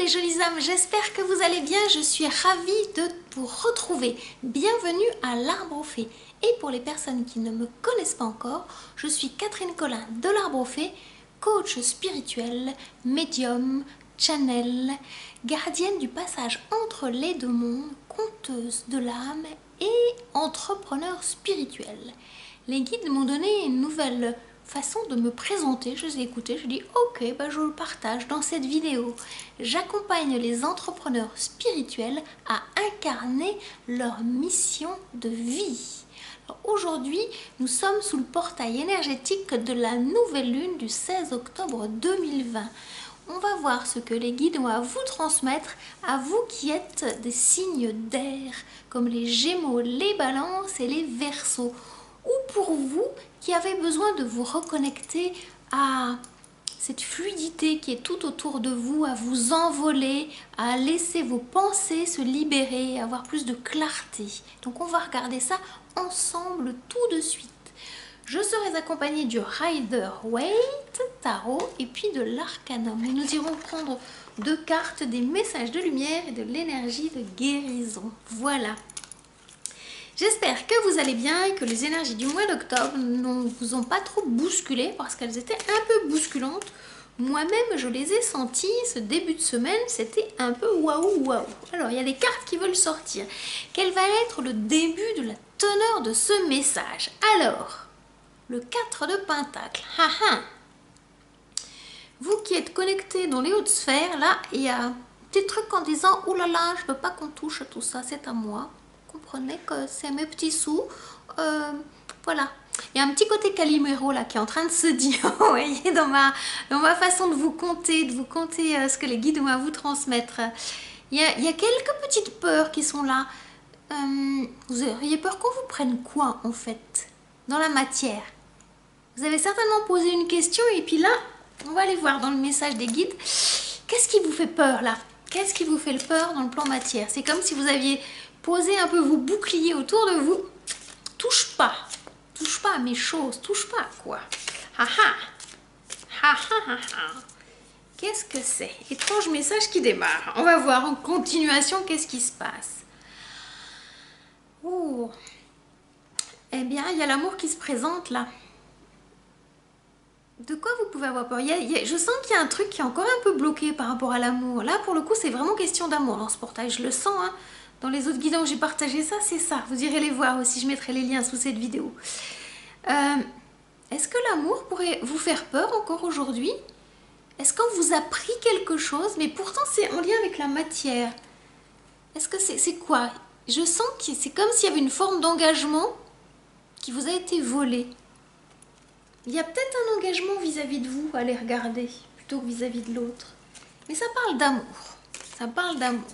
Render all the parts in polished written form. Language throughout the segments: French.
les jolies âmes, j'espère que vous allez bien, je suis ravie de vous retrouver. Bienvenue à l'Arbre aux Fées. Et pour les personnes qui ne me connaissent pas encore, je suis Catherine Collin de l'Arbre aux Fées, coach spirituel, médium, channel, gardienne du passage entre les deux mondes, conteuse de l'âme et entrepreneur spirituel. Les guides m'ont donné une nouvelle façon de me présenter, je les ai écoutés, je dis ok, je le partage dans cette vidéo. J'accompagne les entrepreneurs spirituels à incarner leur mission de vie. Aujourd'hui, nous sommes sous le portail énergétique de la nouvelle lune du 16 octobre 2020. On va voir ce que les guides ont à vous transmettre, à vous qui êtes des signes d'air, comme les Gémeaux, les Balances et les Verseaux. Ou pour vous qui avez besoin de vous reconnecter à cette fluidité qui est tout autour de vous, à vous envoler, à laisser vos pensées se libérer, à avoir plus de clarté. Donc on va regarder ça ensemble tout de suite. Je serai accompagnée du Rider-Waite Tarot et puis de l'Arcanum. Et nous irons prendre 2 cartes des messages de lumière et de l'énergie de guérison. Voilà. J'espère que vous allez bien et que les énergies du mois d'octobre ne vous ont pas trop bousculé parce qu'elles étaient un peu bousculantes. Moi-même, je les ai senties ce début de semaine, c'était un peu waouh waouh. Alors, il y a des cartes qui veulent sortir. Quel va être le début de la teneur de ce message? Alors, le 4 de Pentacle. Vous qui êtes connectés dans les hautes sphères, là, il y a un petit truc en disant « Oh là là, je ne veux pas qu'on touche à tout ça, c'est à moi. » Comprenez que c'est mes petits sous. Voilà. Il y a un petit côté Calimero là qui est en train de se dire, vous voyez, dans ma façon de vous conter, ce que les guides ont à vous transmettre. Il y a quelques petites peurs qui sont là. Vous auriez peur qu'on vous prenne quoi en fait dans la matière? Vous avez certainement posé une question et puis là, on va aller voir dans le message des guides. Qu'est-ce qui vous fait peur là? Qu'est-ce qui vous fait peur dans le plan matière? C'est comme si vous aviez posez un peu vos boucliers autour de vous. Touche pas à mes choses, touche pas à quoi. Qu'est-ce que c'est? Étrange message qui démarre. On va voir en continuation qu'est-ce qui se passe. Oh. Eh bien, il y a l'amour qui se présente là. De quoi vous pouvez avoir peur? Je sens qu'il y a un truc qui est encore un peu bloqué par rapport à l'amour. Là, pour le coup, c'est vraiment question d'amour dans ce portail. Je le sens, hein. Dans les autres guidons que j'ai partagé ça, c'est ça. Vous irez les voir aussi, je mettrai les liens sous cette vidéo. Est-ce que l'amour pourrait vous faire peur encore aujourd'hui? Est-ce qu'on vous a pris quelque chose? Mais pourtant, c'est en lien avec la matière. Est-ce que c'est quoi? Je sens que c'est comme s'il y avait une forme d'engagement qui vous a été volée. Il y a peut-être un engagement vis-à-vis de vous à les regarder, plutôt que vis-à-vis de l'autre. Mais ça parle d'amour. Ça parle d'amour.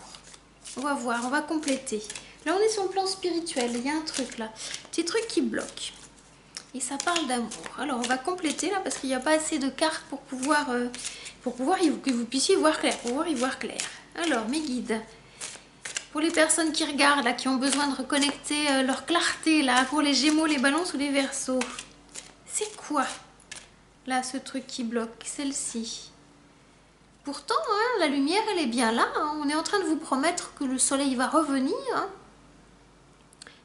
On va voir, on va compléter. Là, on est sur le plan spirituel. Il y a un truc là. Petit truc qui bloque. Et ça parle d'amour. Alors, on va compléter là parce qu'il n'y a pas assez de cartes pour pouvoir que vous puissiez voir clair. Pour pouvoir y voir clair. Alors, mes guides. Pour les personnes qui regardent là, qui ont besoin de reconnecter leur clarté là, pour les Gémeaux, les Balances ou les Verseaux. C'est quoi là ce truc qui bloque? Celle-ci. Pourtant, hein, la lumière, elle est bien là. Hein. On est en train de vous promettre que le soleil va revenir. Hein.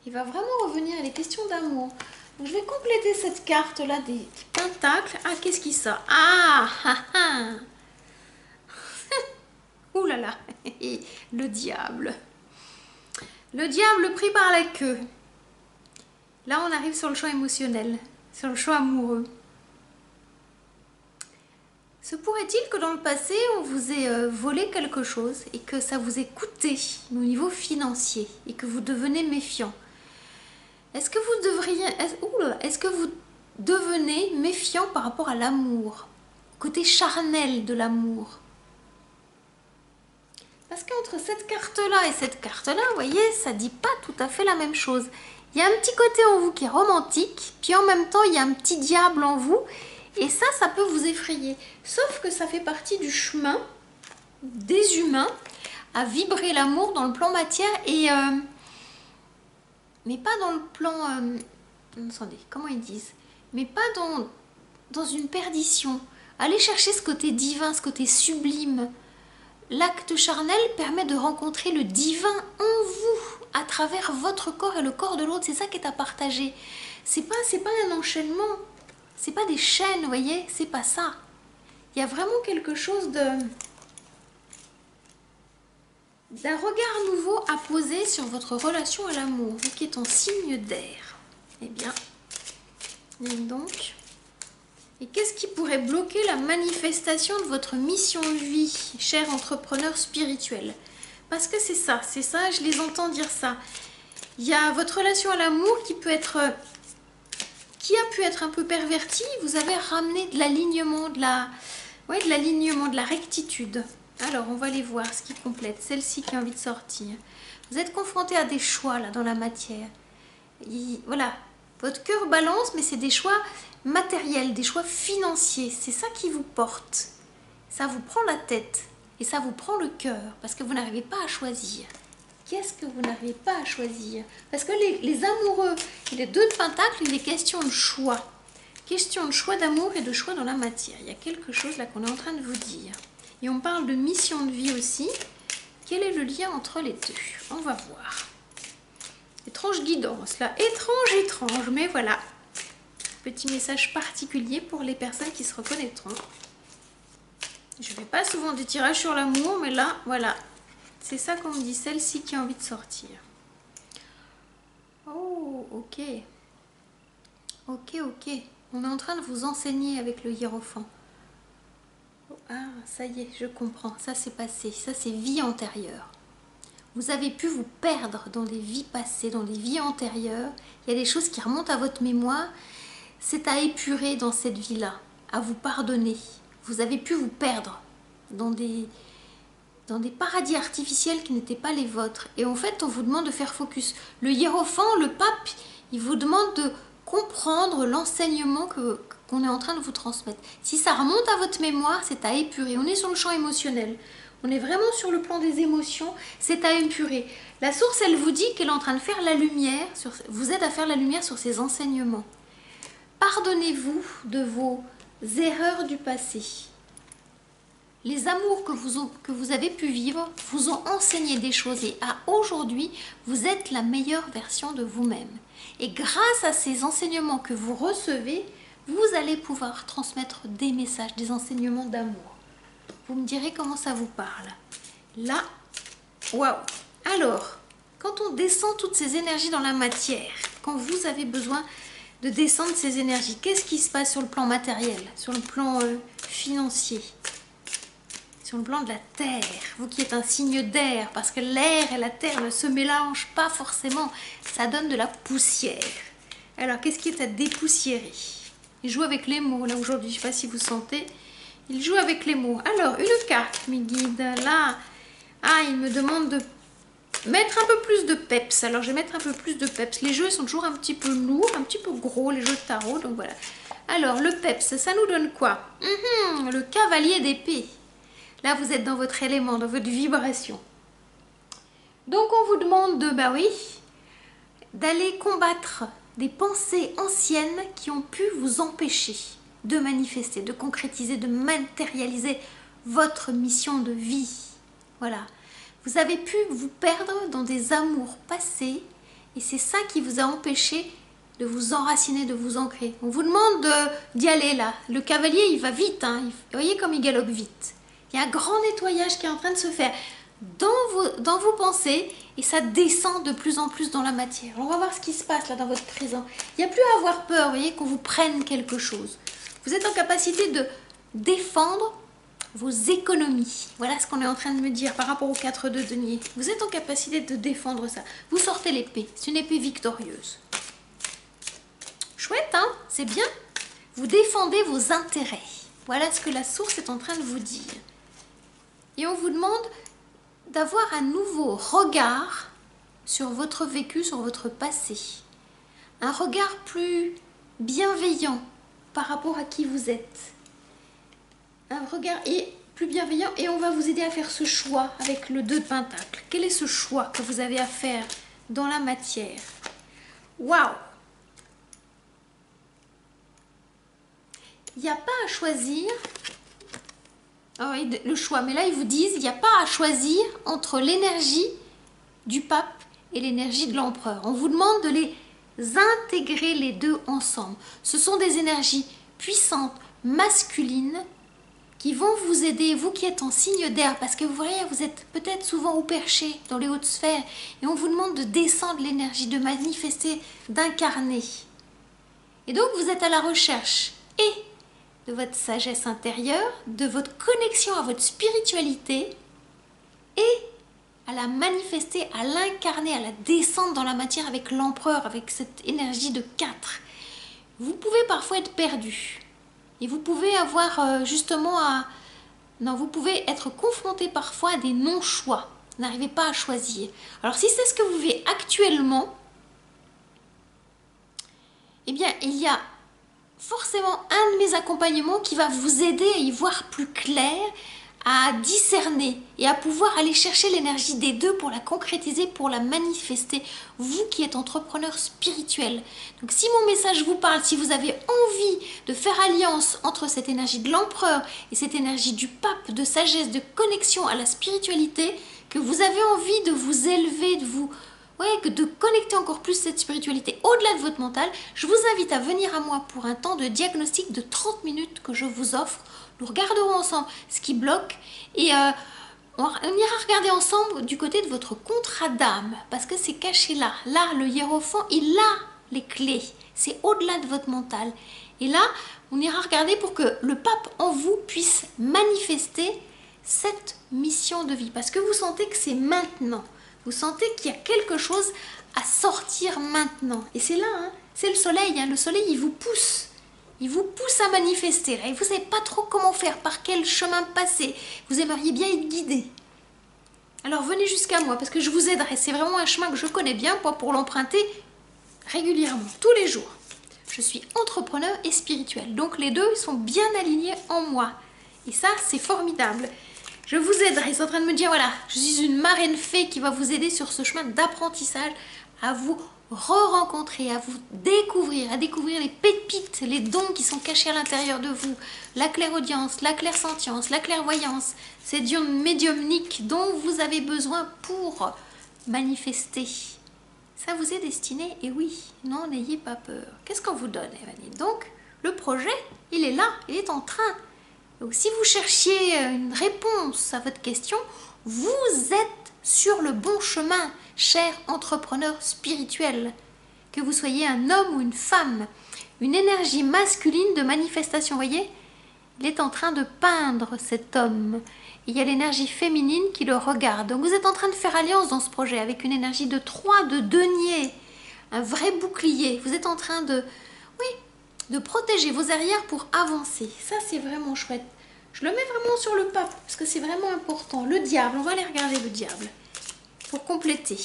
Il va vraiment revenir. Il est question d'amour. Je vais compléter cette carte-là des pentacles. Ah, qu'est-ce qui sort? Ouh là là. Le diable. Le diable pris par la queue. Là, on arrive sur le champ émotionnel. Sur le champ amoureux. Se pourrait-il que dans le passé, on vous ait volé quelque chose et que ça vous ait coûté au niveau financier et que vous devenez méfiant? Est-ce que vous devenez méfiant par rapport à l'amour, côté charnel de l'amour? Parce qu'entre cette carte-là et cette carte-là, vous voyez, ça dit pas tout à fait la même chose. Il y a un petit côté en vous qui est romantique, puis en même temps, il y a un petit diable en vous. Et ça peut vous effrayer. Sauf que ça fait partie du chemin des humains à vibrer l'amour dans le plan matière et... mais pas dans le plan... attendez, comment ils disent? Mais pas dans une perdition. Allez chercher ce côté divin, ce côté sublime. l'acte charnel permet de rencontrer le divin en vous, à travers votre corps et le corps de l'autre. C'est ça qui est à partager. C'est pas un enchaînement. C'est pas des chaînes, vous voyez. C'est pas ça. Il y a vraiment quelque chose d'un regard nouveau à poser sur votre relation à l'amour, vous qui êtes en signe d'air. Eh bien, donc... Et qu'est-ce qui pourrait bloquer la manifestation de votre mission de vie, cher entrepreneur spirituel? Parce que c'est ça, je les entends dire ça. Il y a votre relation à l'amour qui a pu être un peu pervertie. Vous avez ramené de l'alignement, de la rectitude. Alors, on va aller voir ce qui complète. Celle-ci qui a envie de sortir. Vous êtes confronté à des choix là dans la matière. Voilà, votre cœur balance, mais c'est des choix matériels, des choix financiers. C'est ça qui vous porte. Ça vous prend la tête et ça vous prend le cœur parce que vous n'arrivez pas à choisir. Qu'est-ce que vous n'arrivez pas à choisir? Parce que les amoureux et les 2 de Pentacle, il est question de choix. Question de choix d'amour et de choix dans la matière. Il y a quelque chose là qu'on est en train de vous dire. Et on parle de mission de vie aussi. Quel est le lien entre les deux? On va voir. Étrange guidance là. Étrange, mais voilà. Petit message particulier pour les personnes qui se reconnaîtront. Je ne fais pas souvent des tirages sur l'amour, mais là, voilà. C'est ça qu'on me dit, celle-ci qui a envie de sortir. Oh, ok. Ok. On est en train de vous enseigner avec le hiérophant. Oh, ah, ça y est, je comprends. Ça c'est passé. Ça c'est vie antérieure. Vous avez pu vous perdre dans des vies passées, dans des vies antérieures. Il y a des choses qui remontent à votre mémoire. C'est à épurer dans cette vie-là, à vous pardonner. Vous avez pu vous perdre dans des paradis artificiels qui n'étaient pas les vôtres. Et en fait, on vous demande de faire focus. Le hiérophant, le pape, il vous demande de comprendre l'enseignement qu'on est en train de vous transmettre. Si ça remonte à votre mémoire, c'est à épurer. On est sur le champ émotionnel. On est vraiment sur le plan des émotions, c'est à épurer. La source, elle vous dit qu'elle est en train de faire la lumière, vous aide à faire la lumière sur ces enseignements. Pardonnez-vous de vos erreurs du passé. Les amours que vous avez pu vivre vous ont enseigné des choses et à aujourd'hui, vous êtes la meilleure version de vous-même. Et grâce à ces enseignements que vous recevez, vous allez pouvoir transmettre des messages, des enseignements d'amour. Vous me direz comment ça vous parle. Là, waouh! Alors, quand on descend toutes ces énergies dans la matière, quand vous avez besoin de descendre ces énergies, qu'est-ce qui se passe sur le plan matériel, sur le plan financier, sur le plan de la terre, vous qui êtes un signe d'air, parce que l'air et la terre ne se mélangent pas forcément, ça donne de la poussière. Alors, qu'est-ce qui est à dépoussiérer? Il joue avec les mots, là, aujourd'hui, je ne sais pas si vous sentez, il joue avec les mots. Alors, une carte, mes guides, là, ah, il me demande de mettre un peu plus de peps. Alors, je vais mettre un peu plus de peps. Les jeux sont toujours un petit peu lourds, un petit peu gros, les jeux de tarot, donc voilà. Alors, le peps, ça nous donne quoi? Le cavalier d'épée. Là, vous êtes dans votre élément, dans votre vibration. Donc, on vous demande de, bah oui, d'aller combattre des pensées anciennes qui ont pu vous empêcher de manifester, de concrétiser, de matérialiser votre mission de vie. Voilà. Vous avez pu vous perdre dans des amours passés et c'est ça qui vous a empêché de vous enraciner, de vous ancrer. On vous demande d'y aller là. Le cavalier, il va vite. Hein. Vous voyez comme il galope vite. Il y a un grand nettoyage qui est en train de se faire dans vos pensées et ça descend de plus en plus dans la matière. On va voir ce qui se passe là dans votre présent. Il n'y a plus à avoir peur, vous voyez, qu'on vous prenne quelque chose. Vous êtes en capacité de défendre vos économies. Voilà ce qu'on est en train de me dire par rapport aux 4 de denier. Vous êtes en capacité de défendre ça. Vous sortez l'épée. C'est une épée victorieuse. Chouette, hein? C'est bien. Vous défendez vos intérêts. Voilà ce que la source est en train de vous dire. Et on vous demande d'avoir un nouveau regard sur votre vécu, sur votre passé. Un regard plus bienveillant par rapport à qui vous êtes. Un regard plus bienveillant et on va vous aider à faire ce choix avec le 2 de Pentacle. Quel est ce choix que vous avez à faire dans la matière? Waouh! Il n'y a pas à choisir Ah oui, le choix. Mais là, ils vous disent, il n'y a pas à choisir entre l'énergie du pape et l'énergie de l'empereur. On vous demande de les intégrer les deux ensemble. Ce sont des énergies puissantes, masculines, qui vont vous aider, vous qui êtes en signe d'air, parce que vous voyez, vous êtes peut-être souvent au perché, dans les hautes sphères, et on vous demande de descendre l'énergie, de manifester, d'incarner. Et donc, vous êtes à la recherche et de votre sagesse intérieure, de votre connexion à votre spiritualité, et à la manifester, à l'incarner, à la descendre dans la matière avec l'empereur, avec cette énergie de 4. Vous pouvez parfois être perdu. Et vous pouvez avoir justement à... Non, vous pouvez être confronté parfois à des non-choix. Vous n'arrivez pas à choisir. Alors si c'est ce que vous vivez actuellement, eh bien il y a forcément un de mes accompagnements qui va vous aider à y voir plus clair, à discerner et à pouvoir aller chercher l'énergie des deux pour la concrétiser, pour la manifester. Vous qui êtes entrepreneur spirituel. Donc si mon message vous parle, si vous avez envie de faire alliance entre cette énergie de l'empereur et cette énergie du pape, de sagesse, de connexion à la spiritualité, que vous avez envie de vous élever, de connecter encore plus cette spiritualité au-delà de votre mental, je vous invite à venir à moi pour un temps de diagnostic de 30 minutes que je vous offre. Nous regarderons ensemble ce qui bloque et on ira regarder ensemble du côté de votre contrat d'âme parce que c'est caché là. Là, le hiérophant, il a les clés. C'est au-delà de votre mental. Et là, on ira regarder pour que le pape en vous puisse manifester cette mission de vie. Parce que vous sentez que c'est maintenant. Vous sentez qu'il y a quelque chose à sortir maintenant. Et c'est là, hein, c'est le soleil. Hein. Le soleil, il vous pousse. Il vous pousse à manifester. Et vous ne savez pas trop comment faire, par quel chemin passer. Vous aimeriez bien être guidé. Alors venez jusqu'à moi parce que je vous aiderai. C'est vraiment un chemin que je connais bien pour l'emprunter régulièrement, tous les jours. Je suis entrepreneur et spirituel. Donc les deux sont bien alignés en moi. Et ça, c'est formidable. Je vous aiderai. Ils sont en train de me dire, voilà, je suis une marraine fée qui va vous aider sur ce chemin d'apprentissage à vous re-rencontrer, à vous découvrir, à découvrir les pépites, les dons qui sont cachés à l'intérieur de vous, la clairaudience, la clairsentience, la clairvoyance, ces dons médiumniques dont vous avez besoin pour manifester. Ça vous est destiné, et oui, non, n'ayez pas peur. Qu'est-ce qu'on vous donne, Evanine? Donc, le projet, il est là, il est en train. Donc, si vous cherchiez une réponse à votre question, vous êtes sur le bon chemin, cher entrepreneur spirituel. Que vous soyez un homme ou une femme, une énergie masculine de manifestation, voyez, il est en train de peindre cet homme. Il y a l'énergie féminine qui le regarde. Donc vous êtes en train de faire alliance dans ce projet avec une énergie de 3, de denier, un vrai bouclier. Vous êtes en train de, oui, de protéger vos arrières pour avancer. Ça, c'est vraiment chouette. Je le mets vraiment sur le pape parce que c'est vraiment important. Le diable, on va aller regarder le diable pour compléter.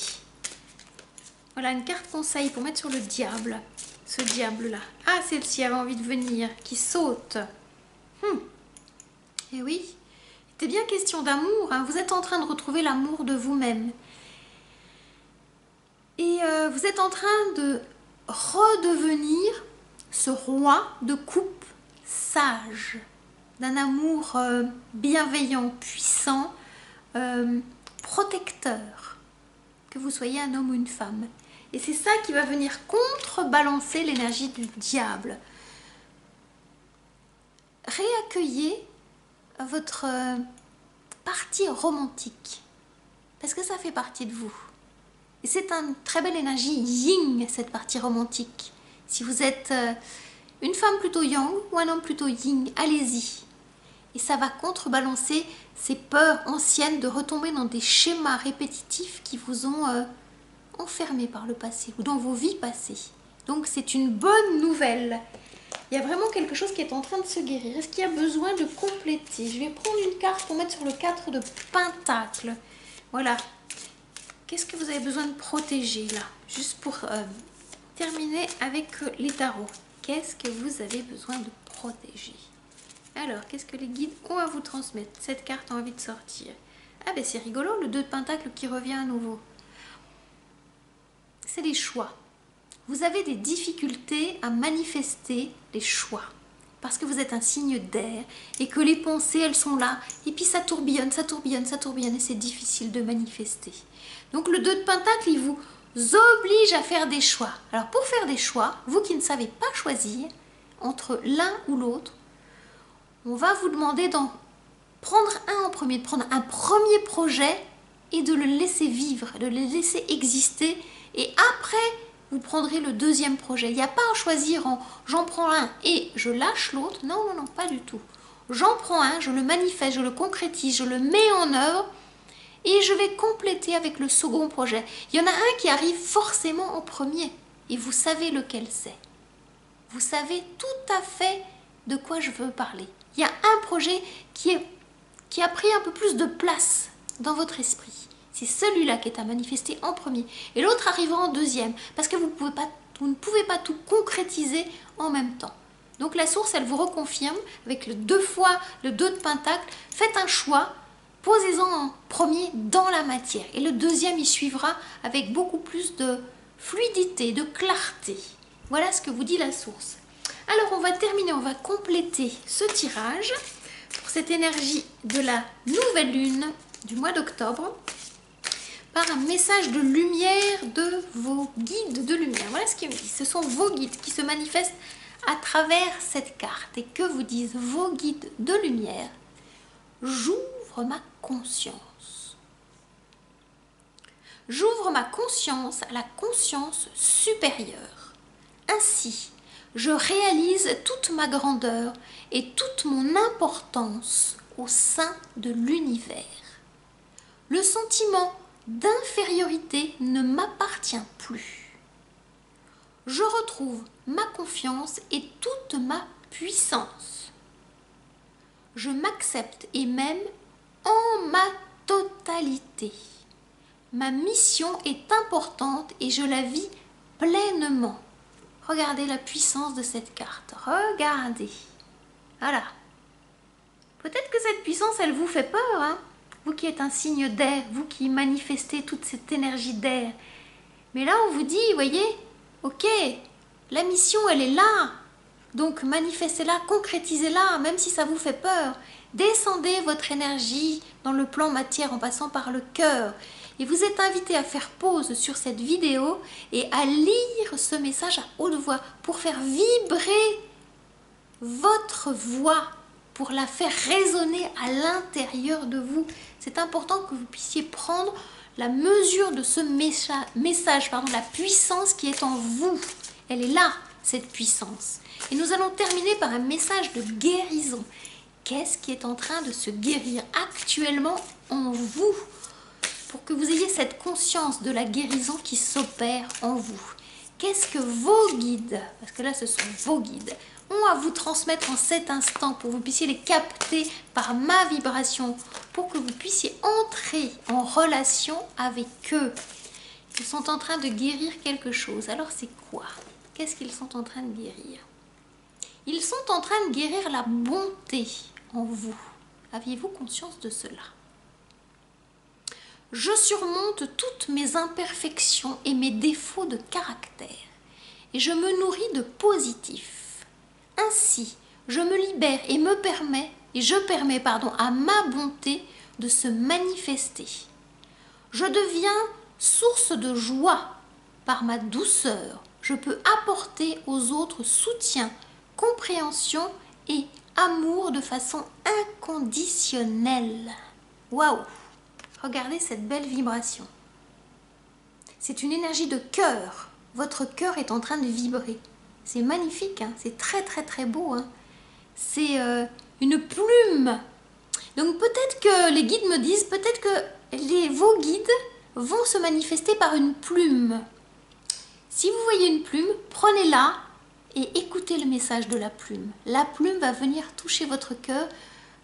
Voilà une carte conseil pour mettre sur le diable. Ce diable-là. Ah, celle-ci avait envie de venir, qui saute. Et oui, c'était bien question d'amour. Hein. Vous êtes en train de retrouver l'amour de vous-même. Et vous êtes en train de redevenir ce roi de coupe sage. D'un amour bienveillant, puissant, protecteur. Que vous soyez un homme ou une femme. Et c'est ça qui va venir contrebalancer l'énergie du diable. Réaccueillez votre partie romantique. Parce que ça fait partie de vous. Et c'est une très belle énergie yin, cette partie romantique. Si vous êtes une femme plutôt yang ou un homme plutôt yin, allez-y. Et ça va contrebalancer ces peurs anciennes de retomber dans des schémas répétitifs qui vous ont enfermé par le passé ou dans vos vies passées. Donc c'est une bonne nouvelle. Il y a vraiment quelque chose qui est en train de se guérir. Est-ce qu'il y a besoin de compléter? Je vais prendre une carte pour mettre sur le 4 de Pentacle. Voilà. Qu'est-ce que vous avez besoin de protéger là? Juste pour terminer avec les tarots. Qu'est-ce que vous avez besoin de protéger? Alors, qu'est-ce que les guides ont à vous transmettre? Cette carte a envie de sortir. Ah ben c'est rigolo, le 2 de Pentacle qui revient à nouveau. C'est les choix. Vous avez des difficultés à manifester les choix. parce que vous êtes un signe d'air et que les pensées, elles sont là. Et puis ça tourbillonne, ça tourbillonne, ça tourbillonne et c'est difficile de manifester. Donc le 2 de Pentacle, il vous oblige à faire des choix. Alors pour faire des choix, vous qui ne savez pas choisir entre l'un ou l'autre, on va vous demander d'en prendre un en premier, de prendre un premier projet et de le laisser vivre, de le laisser exister. Et après, vous prendrez le deuxième projet. Il n'y a pas à choisir en j'en prends un et je lâche l'autre. Non, non, non, pas du tout. J'en prends un, je le manifeste, je le concrétise, je le mets en œuvre et je vais compléter avec le second projet. Il y en a un qui arrive forcément en premier et vous savez lequel c'est. Vous savez tout à fait de quoi je veux parler. Il y a un projet qui a pris un peu plus de place dans votre esprit. C'est celui-là qui est à manifester en premier. Et l'autre arrivera en deuxième. Parce que vous ne pouvez pas tout concrétiser en même temps. Donc la source, elle vous reconfirme avec le 2 fois le 2 de Pentacle. Faites un choix. Posez-en en premier dans la matière. Et le deuxième, il suivra avec beaucoup plus de fluidité, de clarté. Voilà ce que vous dit la source. Alors on va terminer, on va compléter ce tirage pour cette énergie de la nouvelle lune du mois d'octobre par un message de lumière de vos guides de lumière. Voilà ce qu'il me dit. Ce sont vos guides qui se manifestent à travers cette carte. Et que vous disent vos guides de lumière? J'ouvre ma conscience. J'ouvre ma conscience à la conscience supérieure. Ainsi, je réalise toute ma grandeur et toute mon importance au sein de l'univers. Le sentiment d'infériorité ne m'appartient plus. Je retrouve ma confiance et toute ma puissance. Je m'accepte et m'aime en ma totalité. Ma mission est importante et je la vis pleinement. Regardez la puissance de cette carte. Regardez. Voilà. Peut-être que cette puissance, elle vous fait peur, hein? Vous qui êtes un signe d'air, vous qui manifestez toute cette énergie d'air. Mais là, on vous dit, voyez, ok, la mission, elle est là. Donc, manifestez-la, concrétisez-la, même si ça vous fait peur. Descendez votre énergie dans le plan matière en passant par le cœur. Et vous êtes invité à faire pause sur cette vidéo et à lire ce message à haute voix pour faire vibrer votre voix, pour la faire résonner à l'intérieur de vous. C'est important que vous puissiez prendre la mesure de ce message, la puissance qui est en vous. Elle est là, cette puissance. Et nous allons terminer par un message de guérison. Qu'est-ce qui est en train de se guérir actuellement en vous? Pour que vous ayez cette conscience de la guérison qui s'opère en vous. Qu'est-ce que vos guides, parce que là ce sont vos guides, ont à vous transmettre en cet instant pour que vous puissiez les capter par ma vibration, pour que vous puissiez entrer en relation avec eux. Ils sont en train de guérir quelque chose. Alors c'est quoi? Qu'est-ce qu'ils sont en train de guérir? Ils sont en train de guérir la bonté en vous. Aviez-vous conscience de cela? Je surmonte toutes mes imperfections et mes défauts de caractère et je me nourris de positif. Ainsi, je me libère et je permets à ma bonté de se manifester. Je deviens source de joie par ma douceur. Je peux apporter aux autres soutien, compréhension et amour de façon inconditionnelle. Waouh! Regardez cette belle vibration. C'est une énergie de cœur. Votre cœur est en train de vibrer. C'est magnifique, hein? C'est très très très beau. Hein? C'est une plume. Donc peut-être que les guides me disent, peut-être que vos guides vont se manifester par une plume. Si vous voyez une plume, prenez-la et écoutez le message de la plume. La plume va venir toucher votre cœur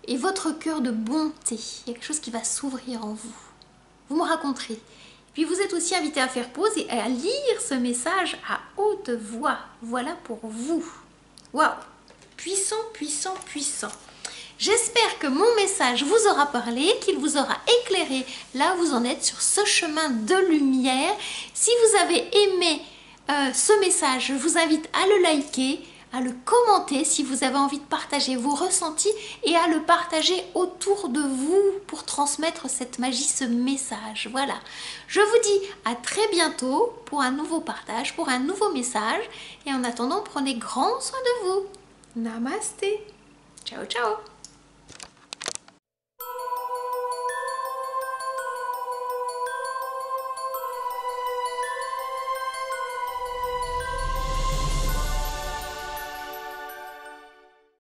et votre cœur de bonté. Il y a quelque chose qui va s'ouvrir en vous. Vous me raconterez. Puis vous êtes aussi invité à faire pause et à lire ce message à haute voix. Voilà pour vous. Waouh! Puissant, puissant, puissant. J'espère que mon message vous aura parlé, qu'il vous aura éclairé là où vous en êtes sur ce chemin de lumière. Si vous avez aimé ce message, je vous invite à le liker, à le commenter si vous avez envie de partager vos ressentis et à le partager autour de vous pour transmettre cette magie, ce message. Voilà, je vous dis à très bientôt pour un nouveau partage, pour un nouveau message et en attendant, prenez grand soin de vous. Namasté. Ciao, ciao.